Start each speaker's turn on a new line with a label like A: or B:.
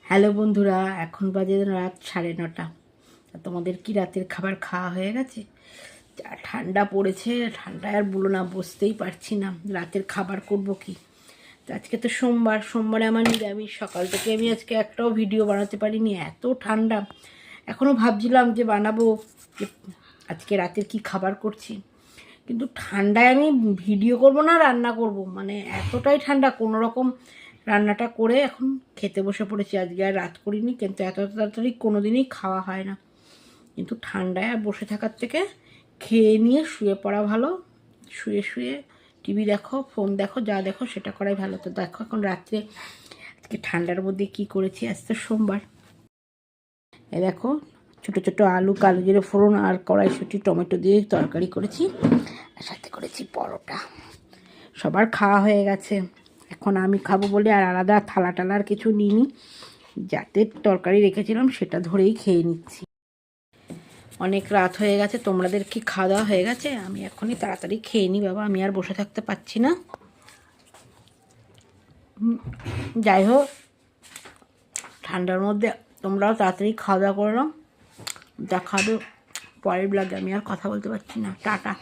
A: Hello বন্ধুরা, এখন বাজে রাত 9:30। তোমাদের কি রাতের খাবার খাওয়া হয়ে গেছে? যা ঠান্ডা পড়েছে, ঠান্ডায় আর বলো না, বসতেই পারছি না। রাতের খাবার করব কি? তো আজকে তো সোমবারে আমার নিরামিষ। সকাল থেকে আমি আজকে একটাও ভিডিও বানাতে পারিনি, এত ঠান্ডা। এখনও ভাবছিলাম যে বানাবো, যে আজকে রাতের কি খাবার করছি, কিন্তু ঠান্ডায় আমি ভিডিও করব না রান্না করব, মানে এতটাই ঠান্ডা। কোনো রকম রান্নাটা করে এখন খেতে বসে পড়েছি। আজকে আর রাত করিনি, কিন্তু এত তাড়াতাড়ি কোনো দিনই খাওয়া হয় না। কিন্তু ঠান্ডায় আর বসে থাকার থেকে খেয়ে নিয়ে শুয়ে পড়া ভালো। শুয়ে শুয়ে টিভি দেখো, ফোন দেখো, যা দেখো সেটা করাই ভালো। তো দেখো এখন রাত্রে আজকে ঠান্ডার মধ্যে কি করেছি। আজ তো সোমবার। এ দেখো, ছোটো ছোটো আলু, কালো জিরে ফোড়ন আর কড়াইশুঁটি টমেটো দিয়ে তরকারি করেছি, আর সাথে করেছি পরোটা। সবার খাওয়া হয়ে গেছে, এখন আমি খাবো বলে আর আলাদা থালা টালার কিছু নিইনি। যাতে তরকারি রেখেছিলাম সেটা ধরেই খেয়ে নিচ্ছি। অনেক রাত হয়ে গেছে। তোমাদের কি খাওয়া দাওয়া হয়ে গেছে? আমি এখনই তাড়াতাড়ি খেয়ে নিই বাবা, আমি আর বসে থাকতে পারছি না। যাই হোক, ঠান্ডার মধ্যে তোমরাও তাড়াতাড়ি খাওয়া দাওয়া করে নাও। দেখা হবে পরের ব্লগে। আমি আর কথা বলতে পারছি না। টাটা।